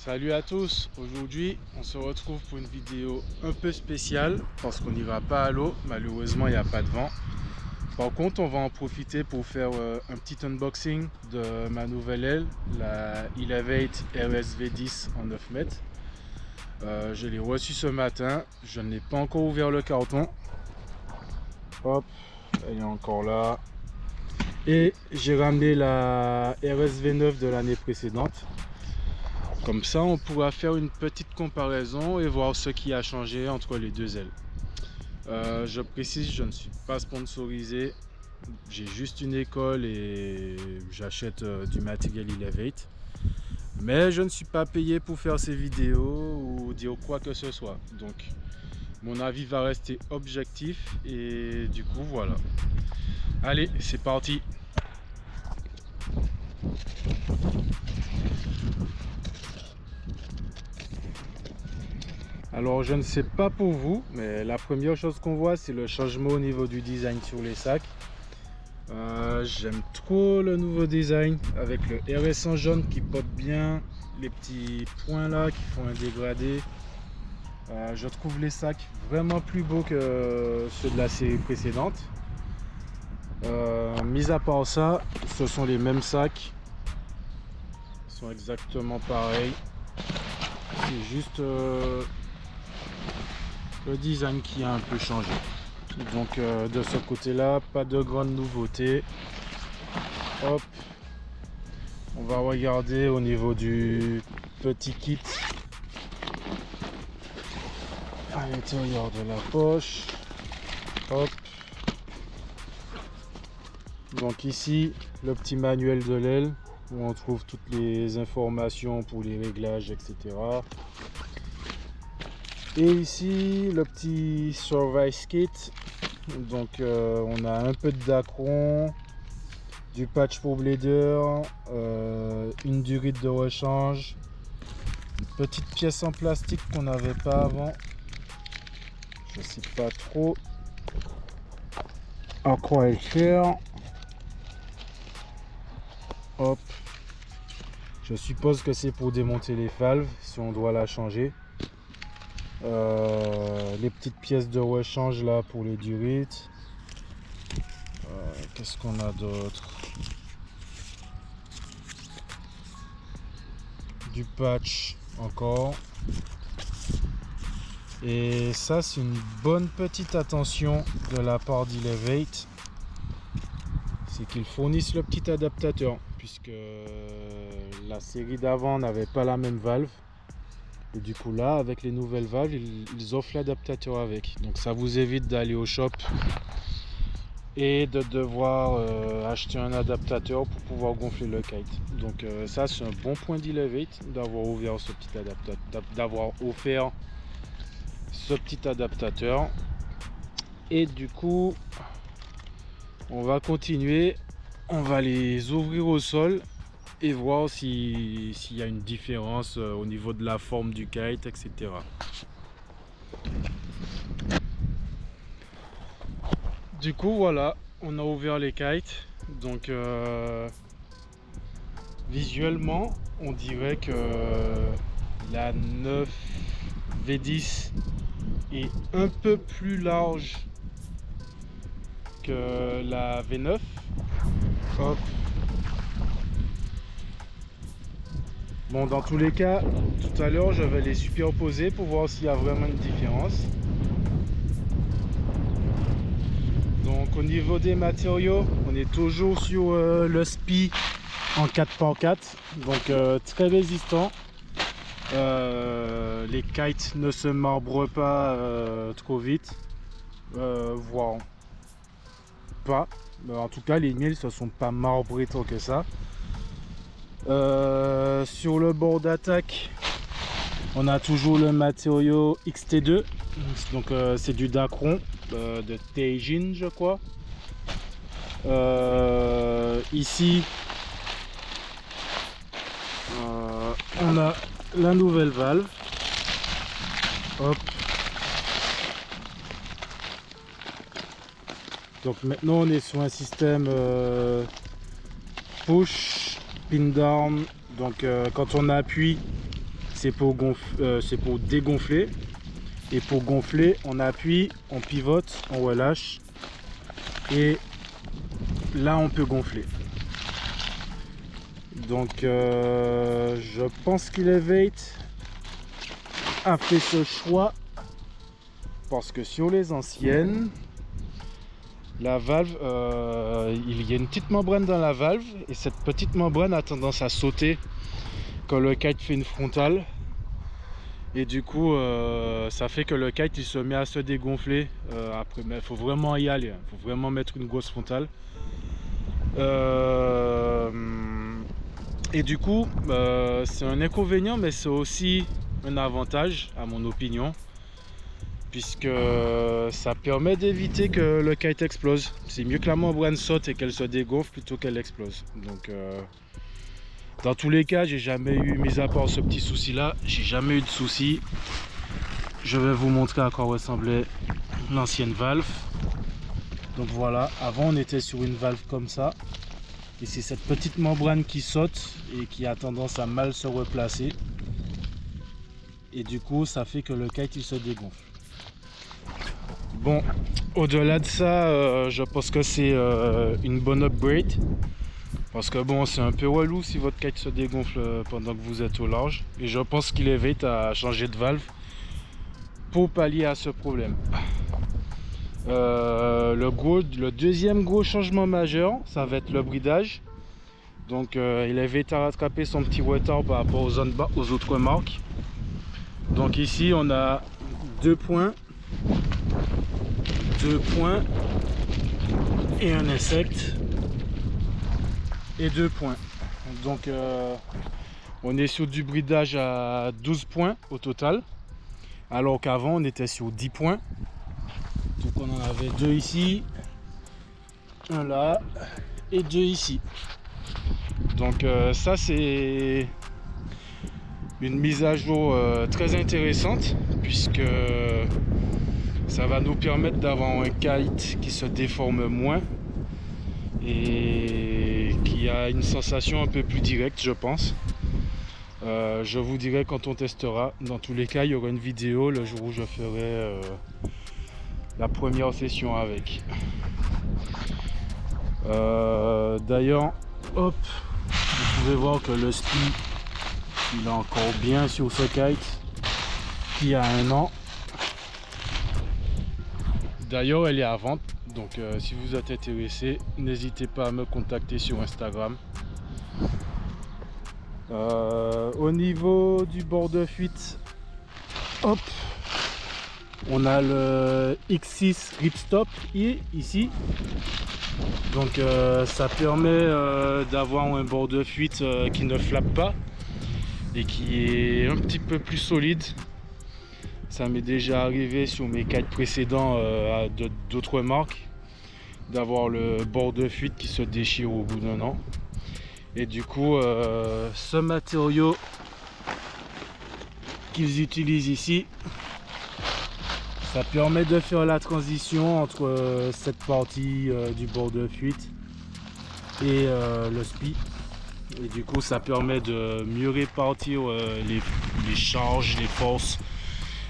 Salut à tous, aujourd'hui on se retrouve pour une vidéo un peu spéciale parce qu'on n'ira pas à l'eau, malheureusement il n'y a pas de vent. Par contre on va en profiter pour faire un petit unboxing de ma nouvelle aile, la Elevate RSV10 en 9 mètres. Je l'ai reçue ce matin, je n'ai pas encore ouvert le carton. Hop, elle est encore là. Et j'ai ramené la RSV9 de l'année précédente. Comme ça, on pourra faire une petite comparaison et voir ce qui a changé entre les deux ailes. Je précise, je ne suis pas sponsorisé. J'ai juste une école et j'achète du matériel Elevate. Mais je ne suis pas payé pour faire ces vidéos ou dire quoi que ce soit. Donc, mon avis va rester objectif et du coup, voilà. Allez, c'est parti! Alors je ne sais pas pour vous, mais la première chose qu'on voit c'est le changement au niveau du design sur les sacs. J'aime trop le nouveau design avec le RS en jaune qui pop bien, les petits points là qui font un dégradé. Je trouve les sacs vraiment plus beaux que ceux de la série précédente. Mis à part ça, ce sont les mêmes sacs, ils sont exactement pareils. C'est juste le design qui a un peu changé. Donc de ce côté là, pas de grande nouveauté. Hop, on va regarder au niveau du petit kit à l'intérieur de la poche. Hop, donc ici le petit manuel de l'aile où on trouve toutes les informations pour les réglages, etc. Et ici le petit Service Kit. Donc on a un peu de Dacron, du patch pour blader, une durite de rechange, une petite pièce en plastique qu'on n'avait pas avant. Je sais pas trop à quoi elle sert. Hop, je suppose que c'est pour démonter les valves si on doit la changer. Les petites pièces de rechange là pour les durites. Qu'est-ce qu'on a d'autre? Du patch encore. Et ça c'est une bonne petite attention de la part d'Elevate, c'est qu'ils fournissent le petit adaptateur puisque la série d'avant n'avait pas la même valve. Et du coup là avec les nouvelles valves ils offrent l'adaptateur avec, donc ça vous évite d'aller au shop et de devoir acheter un adaptateur pour pouvoir gonfler le kite. Donc ça c'est un bon point d'Elevate d'avoir ouvert ce petit adaptateur, d'avoir offert ce petit adaptateur. Et du coup on va continuer, on va les ouvrir au sol et voir s'il y a une différence au niveau de la forme du kite, etc. Du coup voilà, on a ouvert les kites. Donc visuellement on dirait que la 9 V10 est un peu plus large que la V9. Hop. Bon, dans tous les cas, tout à l'heure je vais les superposer pour voir s'il y a vraiment une différence. Donc au niveau des matériaux, on est toujours sur le SPI en 4x4, donc très résistant. Les kites ne se marbrent pas trop vite, voire pas. En tout cas les miels ne se sont pas marbrés tant que ça. Sur le bord d'attaque on a toujours le matériau XT2, donc c'est du Dacron de Teijin je crois. Ici on a la nouvelle valve. Hop. Donc maintenant on est sur un système push pin down, donc quand on appuie c'est pour dégonfler. Et pour gonfler, on appuie, on pivote, on relâche. Et là, on peut gonfler. Donc, je pense qu'Elevate a fait ce choix parce que sur les anciennes, la valve, il y a une petite membrane dans la valve et cette petite membrane a tendance à sauter quand le kite fait une frontale. Et du coup, ça fait que le kite il se met à se dégonfler après. Mais il faut vraiment y aller, il faut vraiment mettre une grosse frontale. Et du coup, c'est un inconvénient, mais c'est aussi un avantage, à mon opinion, puisque ça permet d'éviter que le kite explose. C'est mieux que la membrane saute et qu'elle se dégonfle plutôt qu'elle explose. Donc, dans tous les cas, j'ai jamais eu, mis à part ce petit souci là, j'ai jamais eu de souci. Je vais vous montrer à quoi ressemblait l'ancienne valve. Donc voilà, avant on était sur une valve comme ça. Et c'est cette petite membrane qui saute et qui a tendance à mal se replacer. Et du coup, ça fait que le kite il se dégonfle. Bon, au-delà de ça, je pense que c'est une bonne upgrade. Parce que bon, c'est un peu relou si votre kite se dégonfle pendant que vous êtes au large. Et je pense qu'Elevate a changé de valve pour pallier à ce problème. Le deuxième gros changement majeur, ça va être le bridage. Donc Elevate a rattrapé son petit retard par rapport aux autres marques. Donc ici on a deux points et un insect et 2 points. Donc on est sur du bridage à 12 points au total, alors qu'avant on était sur 10 points. Donc on en avait 2 ici, un là et 2 ici. Donc ça c'est une mise à jour très intéressante, puisque ça va nous permettre d'avoir un kite qui se déforme moins et qui a une sensation un peu plus directe, je pense. Je vous dirai quand on testera. Dans tous les cas, il y aura une vidéo le jour où je ferai la première session avec. D'ailleurs, hop, vous pouvez voir que le ski il est encore bien sur ce kite qui a 1 an. D'ailleurs, elle est à vente. Donc si vous êtes intéressé, n'hésitez pas à me contacter sur Instagram. Au niveau du bord de fuite, hop, on a le X6 Ripstop ici. Donc ça permet d'avoir un bord de fuite qui ne flappe pas et qui est un petit peu plus solide. Ça m'est déjà arrivé sur mes kites précédents d'autres marques d'avoir le bord de fuite qui se déchire au bout d'1 an. Et du coup, ce matériau qu'ils utilisent ici, ça permet de faire la transition entre cette partie du bord de fuite et le spi. Et du coup, ça permet de mieux répartir les charges, les forces.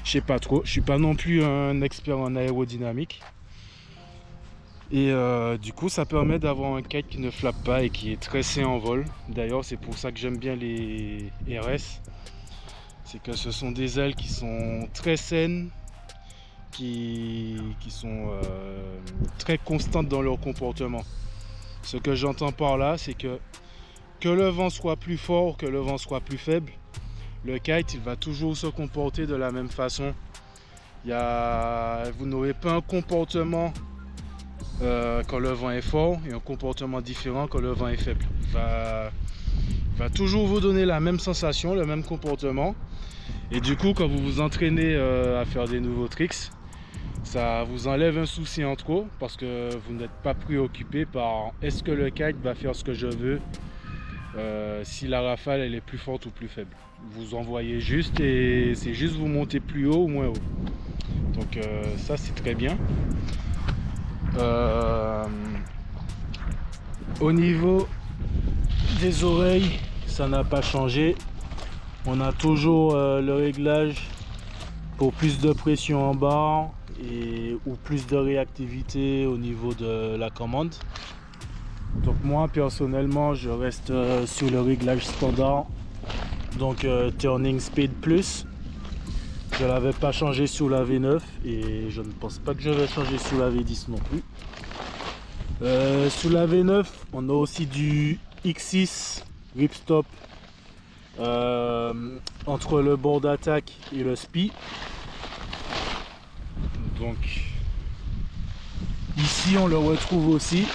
Je sais pas trop, je suis pas non plus un expert en aérodynamique. Et du coup ça permet d'avoir un kite qui ne flappe pas et qui est très sain en vol. D'ailleurs c'est pour ça que j'aime bien les RS. C'est que ce sont des ailes qui sont très saines, qui sont très constantes dans leur comportement. Ce que j'entends par là, c'est que le vent soit plus fort, que le vent soit plus faible, le kite il va toujours se comporter de la même façon. Vous n'aurez pas un comportement quand le vent est fort et un comportement différent quand le vent est faible. Il va toujours vous donner la même sensation, le même comportement. Et du coup, quand vous vous entraînez à faire des nouveaux tricks, ça vous enlève un souci en trop parce que vous n'êtes pas préoccupé par est-ce que le kite va faire ce que je veux, si la rafale elle est plus forte ou plus faible. Vous envoyez juste et c'est juste vous montez plus haut ou moins haut. Donc ça c'est très bien. Au niveau des oreilles, ça n'a pas changé. On a toujours le réglage pour plus de pression en bas ou plus de réactivité au niveau de la commande. Donc moi personnellement je reste sur le réglage standard, donc turning speed plus. Je l'avais pas changé sur la V9 et je ne pense pas que je vais changer sur la V10 non plus. Sous la V9 on a aussi du X6 ripstop entre le bord d'attaque et le SPI. Donc ici on le retrouve aussi,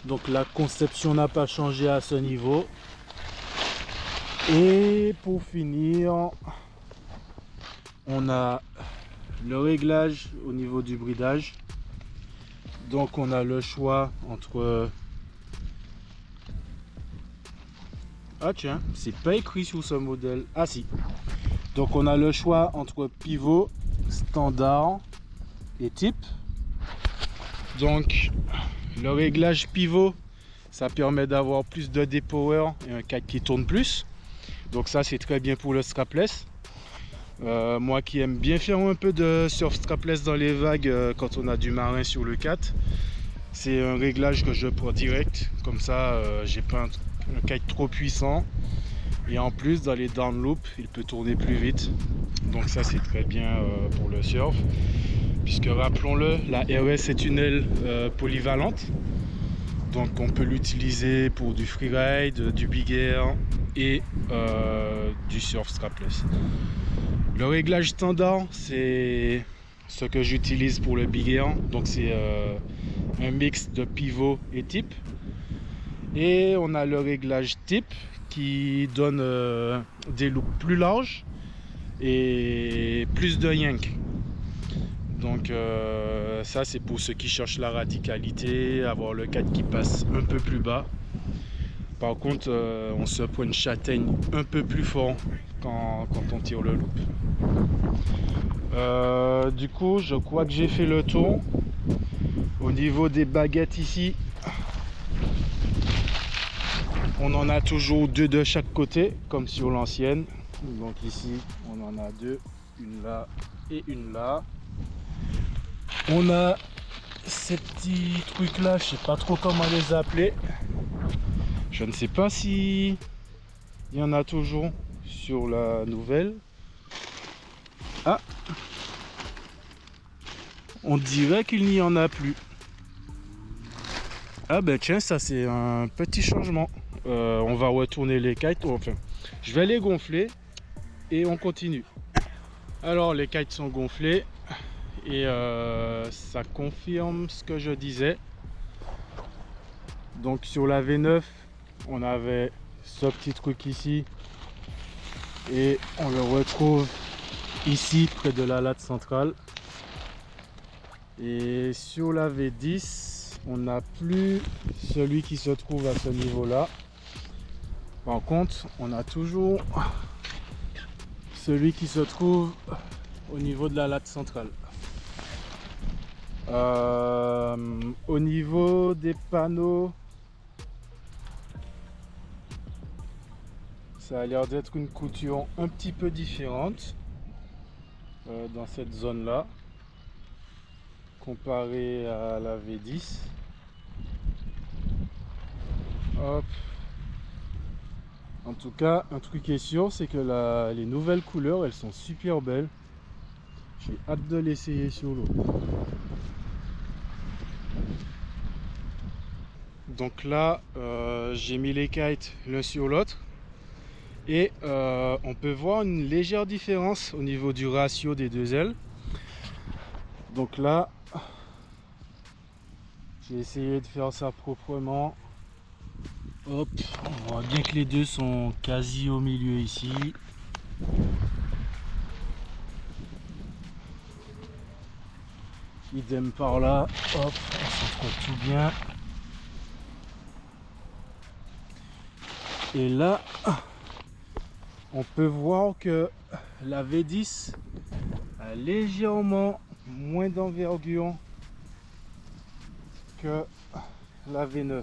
donc la conception n'a pas changé à ce niveau. Et pour finir on a le réglage au niveau du bridage. Donc on a le choix entre... Ah tiens, c'est pas écrit sur ce modèle. Ah si. Donc on a le choix entre pivot, standard et type. Donc le réglage pivot, ça permet d'avoir plus de dépower et un kite qui tourne plus. Donc ça c'est très bien pour le strapless. Moi qui aime bien faire un peu de surf strapless dans les vagues quand on a du marin sur le 4, c'est un réglage que je prends direct. Comme ça j'ai pas un kite trop puissant. Et en plus dans les down loops il peut tourner plus vite. Donc ça c'est très bien pour le surf. Puisque rappelons-le, la RS est une aile polyvalente. Donc on peut l'utiliser pour du freeride, du big air et du surf strapless. Le réglage standard, c'est ce que j'utilise pour le big air. Donc c'est un mix de pivot et type. Et on a le réglage type qui donne des loops plus larges et plus de yank. Donc ça c'est pour ceux qui cherchent la radicalité, avoir le kite qui passe un peu plus bas. Par contre on se prend une châtaigne un peu plus fort quand on tire le loop. Du coup je crois que j'ai fait le tour. Au niveau des baguettes ici, on en a toujours deux de chaque côté comme sur l'ancienne. Donc ici on en a deux, une là et une là. On a ces petits trucs là, je sais pas trop comment les appeler. Je ne sais pas si il y en a toujours sur la nouvelle. Ah, on dirait qu'il n'y en a plus. Ah ben tiens, ça c'est un petit changement. On va retourner les kites, enfin je vais les gonfler et on continue. Alors les kites sont gonflés et ça confirme ce que je disais. Donc sur la V9 on avait ce petit truc ici et on le retrouve ici près de la latte centrale. Et sur la V10 on n'a plus celui qui se trouve à ce niveau là. Par contre on a toujours celui qui se trouve au niveau de la latte centrale. Au niveau des panneaux, ça a l'air d'être une couture un petit peu différente dans cette zone là comparé à la V10. Hop. En tout cas un truc est sûr, c'est que les nouvelles couleurs elles sont super belles. J'ai hâte de l'essayer sur l'eau. Donc là j'ai mis les kites l'un sur l'autre et on peut voir une légère différence au niveau du ratio des deux ailes. Donc là j'ai essayé de faire ça proprement. Hop, on voit bien que les deux sont quasi au milieu ici. Idem par là, hop, on centre tout bien. Et là, on peut voir que la V10 a légèrement moins d'envergure que la V9.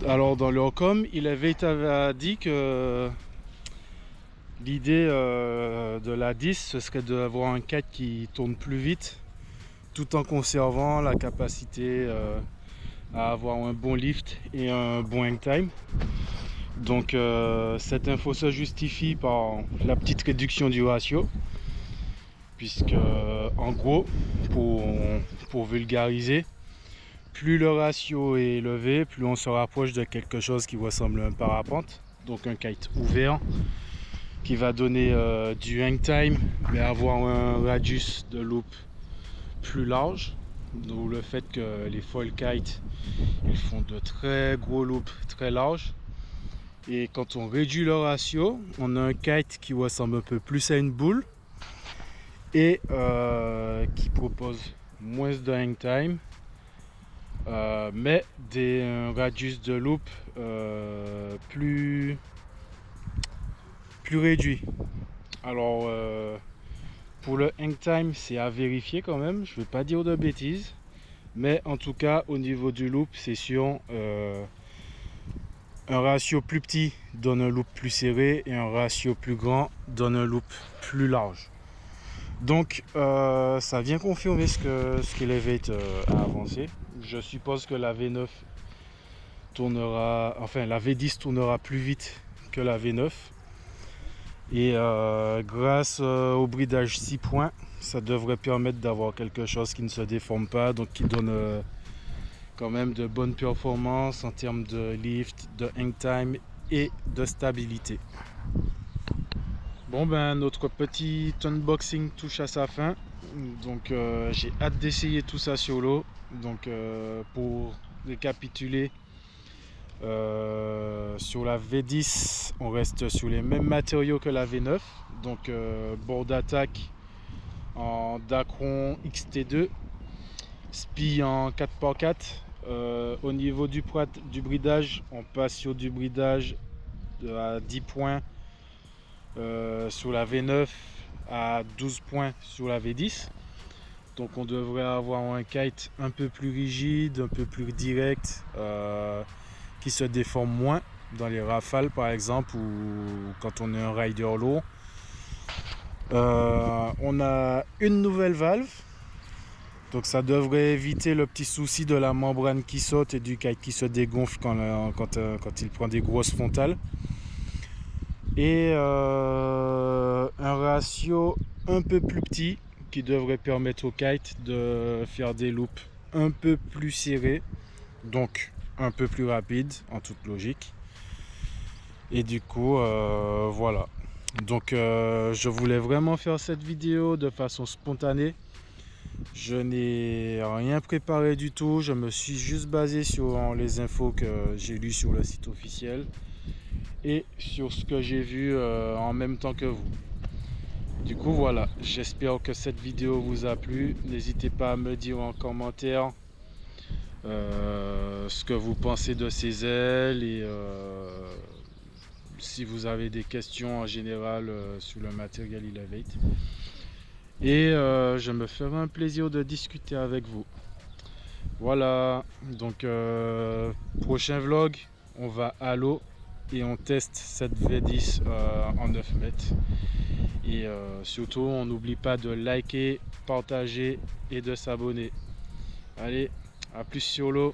Alors dans leur com, Elevate avait dit que l'idée de la 10 ce serait d'avoir un kite qui tourne plus vite tout en conservant la capacité à avoir un bon lift et un bon hang time. Donc cette info se justifie par la petite réduction du ratio, puisque en gros, pour vulgariser, plus le ratio est élevé, plus on se rapproche de quelque chose qui ressemble à un parapente, donc un kite ouvert qui va donner du hang time mais avoir un radius de loop plus large. Donc le fait que les foil kites ils font de très gros loops très larges, et quand on réduit le ratio, on a un kite qui ressemble un peu plus à une boule et qui propose moins de hang time mais un radius de loop plus réduit. Alors pour le hang time, c'est à vérifier quand même, je ne vais pas dire de bêtises, mais en tout cas au niveau du loop, c'est sûr, un ratio plus petit donne un loop plus serré et un ratio plus grand donne un loop plus large. Donc ça vient confirmer ce qu'Elevate a avancé. Je suppose que la V9 tournera, enfin la V10 tournera plus vite que la V9. Et grâce au bridage 6 points, ça devrait permettre d'avoir quelque chose qui ne se déforme pas, donc qui donne quand même de bonnes performances en termes de lift, de hang time et de stabilité. Bon ben notre petit unboxing touche à sa fin, donc j'ai hâte d'essayer tout ça sur l'eau. Donc pour récapituler, sur la V10 on reste sur les mêmes matériaux que la V9, donc bord d'attaque en Dacron XT2, SPI en 4x4. Au niveau du bridage, on passe sur du bridage à 10 points sur la V9, à 12 points sur la V10. Donc on devrait avoir un kite un peu plus rigide, un peu plus direct, qui se déforme moins dans les rafales par exemple, ou quand on est un rider lourd. On a une nouvelle valve, donc ça devrait éviter le petit souci de la membrane qui saute et du kite qui se dégonfle quand il prend des grosses frontales. Et un ratio un peu plus petit qui devrait permettre au kite de faire des loops un peu plus serrés, donc un peu plus rapide en toute logique. Et du coup voilà, donc je voulais vraiment faire cette vidéo de façon spontanée. Je n'ai rien préparé du tout, je me suis juste basé sur les infos que j'ai lues sur le site officiel et sur ce que j'ai vu en même temps que vous. Du coup voilà, j'espère que cette vidéo vous a plu. N'hésitez pas à me dire en commentaire ce que vous pensez de ces ailes, et si vous avez des questions en général sur le matériel Elevate. Et je me ferai un plaisir de discuter avec vous. Voilà, donc prochain vlog, on va à l'eau et on teste cette V10 en 9 mètres. Et surtout, on n'oublie pas de liker, partager et de s'abonner. Allez, à plus sur l'eau.